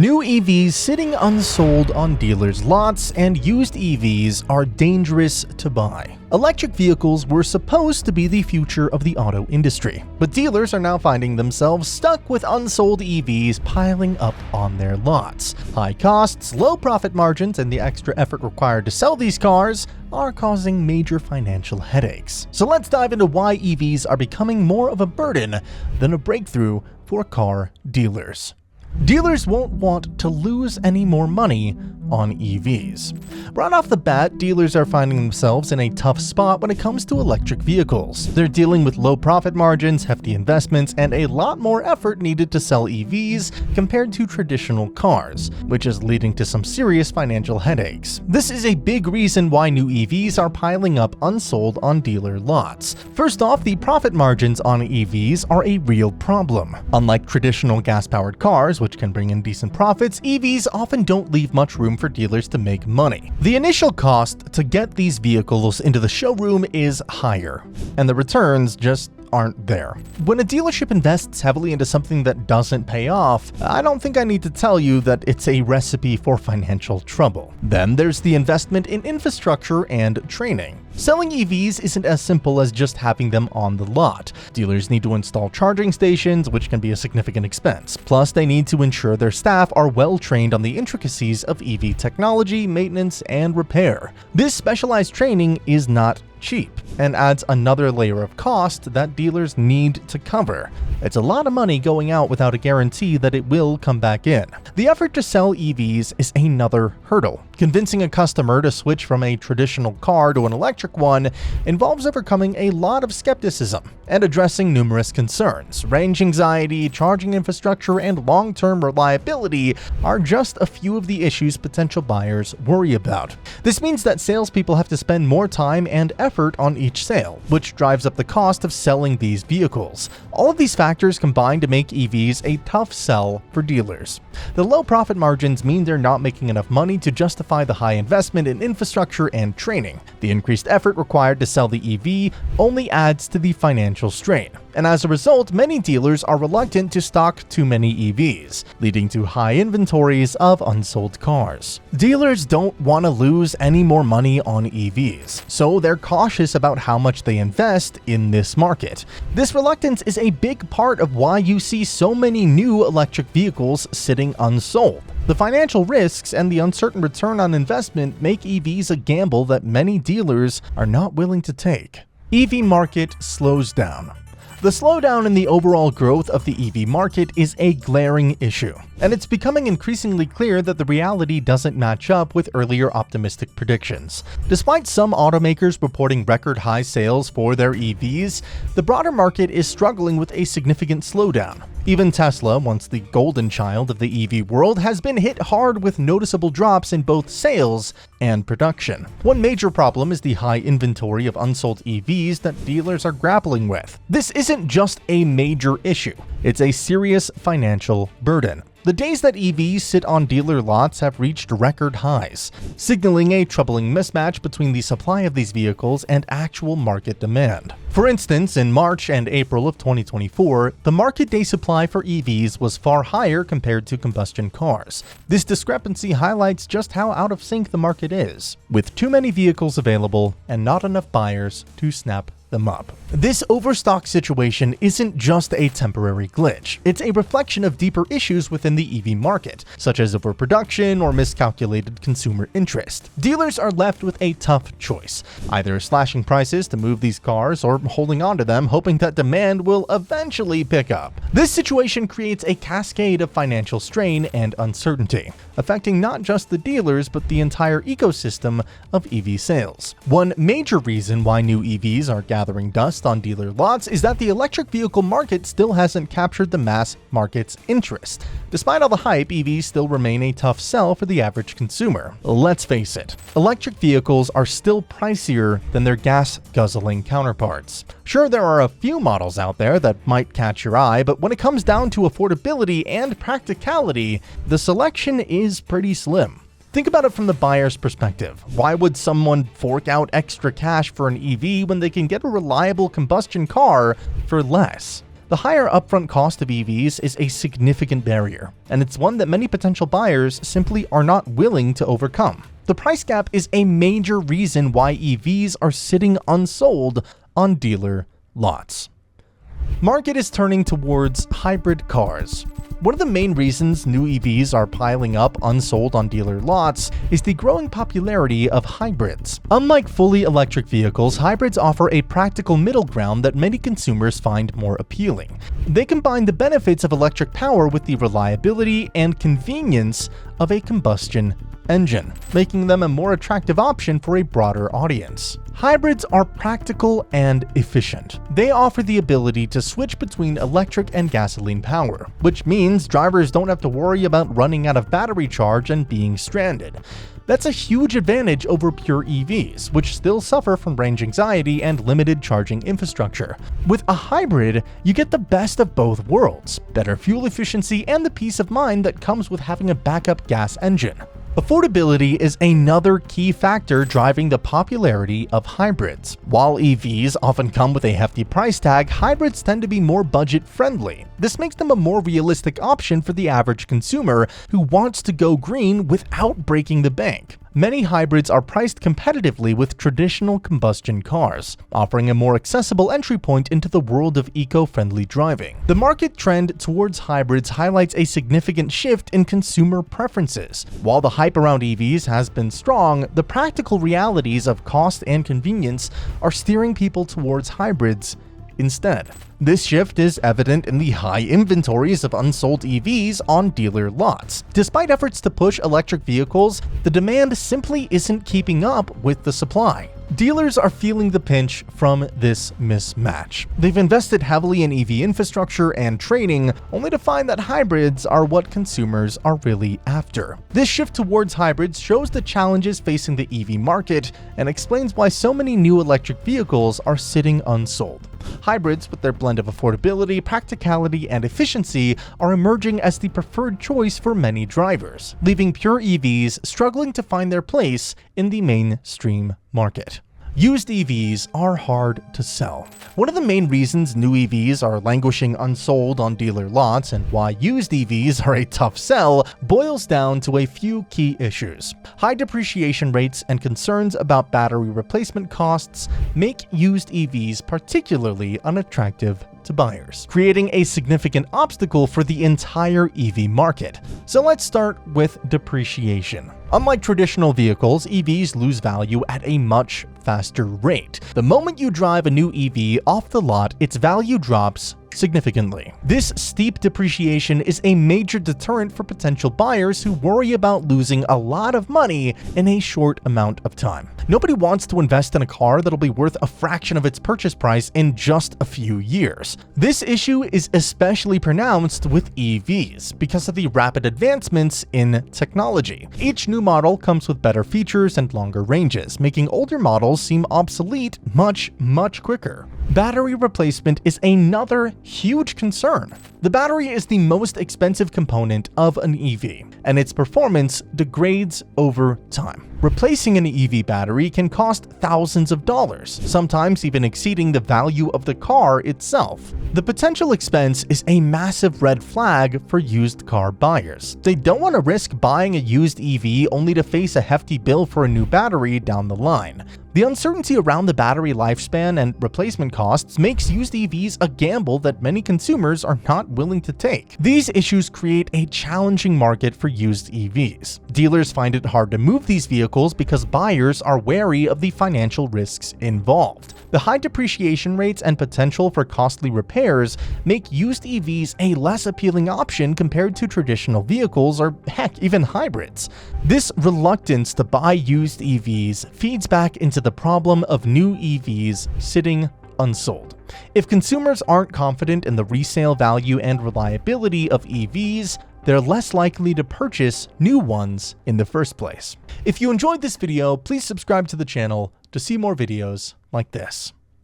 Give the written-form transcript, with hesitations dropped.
New EVs sitting unsold on dealers' lots and used EVs are dangerous to buy. Electric vehicles were supposed to be the future of the auto industry, but dealers are now finding themselves stuck with unsold EVs piling up on their lots. High costs, low profit margins, and the extra effort required to sell these cars are causing major financial headaches. So let's dive into why EVs are becoming more of a burden than a breakthrough for car dealers. Dealers won't want to lose any more money on EVs. Right off the bat, dealers are finding themselves in a tough spot when it comes to electric vehicles. They're dealing with low profit margins, hefty investments, and a lot more effort needed to sell EVs compared to traditional cars, which is leading to some serious financial headaches. This is a big reason why new EVs are piling up unsold on dealer lots. First off, the profit margins on EVs are a real problem. Unlike traditional gas-powered cars, which can bring in decent profits, EVs often don't leave much room for dealers to make money. The initial cost to get these vehicles into the showroom is higher, and the returns just aren't there. When a dealership invests heavily into something that doesn't pay off, I don't think I need to tell you that it's a recipe for financial trouble. Then there's the investment in infrastructure and training. Selling EVs isn't as simple as just having them on the lot. Dealers need to install charging stations, which can be a significant expense. Plus, they need to ensure their staff are well trained on the intricacies of EV technology, maintenance, and repair. This specialized training is not cheap and adds another layer of cost that dealers need to cover. It's a lot of money going out without a guarantee that it will come back in. The effort to sell EVs is another hurdle. Convincing a customer to switch from a traditional car to an electric one involves overcoming a lot of skepticism and addressing numerous concerns. Range anxiety, charging infrastructure, and long-term reliability are just a few of the issues potential buyers worry about. This means that salespeople have to spend more time and effort on each sale, which drives up the cost of selling these vehicles. All of these factors combine to make EVs a tough sell for dealers. The low profit margins mean they're not making enough money to justify the high investment in infrastructure and training. The increased effort required to sell the EV only adds to the financial strain, and as a result, many dealers are reluctant to stock too many EVs, leading to high inventories of unsold cars. Dealers don't want to lose any more money on EVs, so they're cautious about how much they invest in this market. This reluctance is a big part of why you see so many new electric vehicles sitting unsold. The financial risks and the uncertain return on investment make EVs a gamble that many dealers are not willing to take. EV market slows down. The slowdown in the overall growth of the EV market is a glaring issue, and it's becoming increasingly clear that the reality doesn't match up with earlier optimistic predictions. Despite some automakers reporting record high sales for their EVs, the broader market is struggling with a significant slowdown. Even Tesla, once the golden child of the EV world, has been hit hard with noticeable drops in both sales and production. One major problem is the high inventory of unsold EVs that dealers are grappling with. This isn't just a major issue, it's a serious financial burden. The days that EVs sit on dealer lots have reached record highs, signaling a troubling mismatch between the supply of these vehicles and actual market demand. For instance, in March and April of 2024, the market day supply for EVs was far higher compared to combustion cars. This discrepancy highlights just how out of sync the market is, with too many vehicles available and not enough buyers to snap them up. This overstock situation isn't just a temporary glitch. It's a reflection of deeper issues within the EV market, such as overproduction or miscalculated consumer interest. Dealers are left with a tough choice, either slashing prices to move these cars or holding on to them, hoping that demand will eventually pick up. This situation creates a cascade of financial strain and uncertainty, affecting not just the dealers but the entire ecosystem of EV sales. One major reason why new EVs are gathering dust on dealer lots is that the electric vehicle market still hasn't captured the mass market's interest. Despite all the hype, EVs still remain a tough sell for the average consumer. Let's face it, electric vehicles are still pricier than their gas-guzzling counterparts. Sure, there are a few models out there that might catch your eye, but when it comes down to affordability and practicality, the selection is pretty slim. Think about it from the buyer's perspective. Why would someone fork out extra cash for an EV when they can get a reliable combustion car for less? The higher upfront cost of EVs is a significant barrier, and it's one that many potential buyers simply are not willing to overcome. The price gap is a major reason why EVs are sitting unsold on dealer lots. Market is turning towards hybrid cars. One of the main reasons new EVs are piling up unsold on dealer lots is the growing popularity of hybrids. Unlike fully electric vehicles, hybrids offer a practical middle ground that many consumers find more appealing. They combine the benefits of electric power with the reliability and convenience of a combustion engine, making them a more attractive option for a broader audience. Hybrids are practical and efficient. They offer the ability to switch between electric and gasoline power, which means drivers don't have to worry about running out of battery charge and being stranded. That's a huge advantage over pure EVs, which still suffer from range anxiety and limited charging infrastructure. With a hybrid, you get the best of both worlds, better fuel efficiency and the peace of mind that comes with having a backup gas engine. Affordability is another key factor driving the popularity of hybrids. While EVs often come with a hefty price tag, hybrids tend to be more budget-friendly. This makes them a more realistic option for the average consumer who wants to go green without breaking the bank. Many hybrids are priced competitively with traditional combustion cars, offering a more accessible entry point into the world of eco-friendly driving. The market trend towards hybrids highlights a significant shift in consumer preferences. While the hype around EVs has been strong, the practical realities of cost and convenience are steering people towards hybrids instead. This shift is evident in the high inventories of unsold EVs on dealer lots. Despite efforts to push electric vehicles, the demand simply isn't keeping up with the supply. Dealers are feeling the pinch from this mismatch. They've invested heavily in EV infrastructure and training, only to find that hybrids are what consumers are really after. This shift towards hybrids shows the challenges facing the EV market and explains why so many new electric vehicles are sitting unsold. Hybrids, with their blend of affordability, practicality, and efficiency, are emerging as the preferred choice for many drivers, leaving pure EVs struggling to find their place in the mainstream market. Used EVs are hard to sell. One of the main reasons new EVs are languishing unsold on dealer lots and why used EVs are a tough sell boils down to a few key issues. High depreciation rates and concerns about battery replacement costs make used EVs particularly unattractive to buyers, creating a significant obstacle for the entire EV market. So let's start with depreciation. Unlike traditional vehicles, EVs lose value at a much faster rate. The moment you drive a new EV off the lot, its value drops significantly. This steep depreciation is a major deterrent for potential buyers who worry about losing a lot of money in a short amount of time. Nobody wants to invest in a car that'll be worth a fraction of its purchase price in just a few years. This issue is especially pronounced with EVs because of the rapid advancements in technology. Each new model comes with better features and longer ranges, making older models seem obsolete much quicker. Battery replacement is another huge concern. The battery is the most expensive component of an EV, and its performance degrades over time. Replacing an EV battery can cost thousands of dollars, sometimes even exceeding the value of the car itself. The potential expense is a massive red flag for used car buyers. They don't want to risk buying a used EV only to face a hefty bill for a new battery down the line. The uncertainty around the battery lifespan and replacement costs makes used EVs a gamble that many consumers are not willing to take. These issues create a challenging market for used EVs. Dealers find it hard to move these vehicles because buyers are wary of the financial risks involved. The high depreciation rates and potential for costly repairs make used EVs a less appealing option compared to traditional vehicles or heck, even hybrids. This reluctance to buy used EVs feeds back into the problem of new EVs sitting unsold. If consumers aren't confident in the resale value and reliability of EVs, they're less likely to purchase new ones in the first place. If you enjoyed this video, please subscribe to the channel to see more videos like this.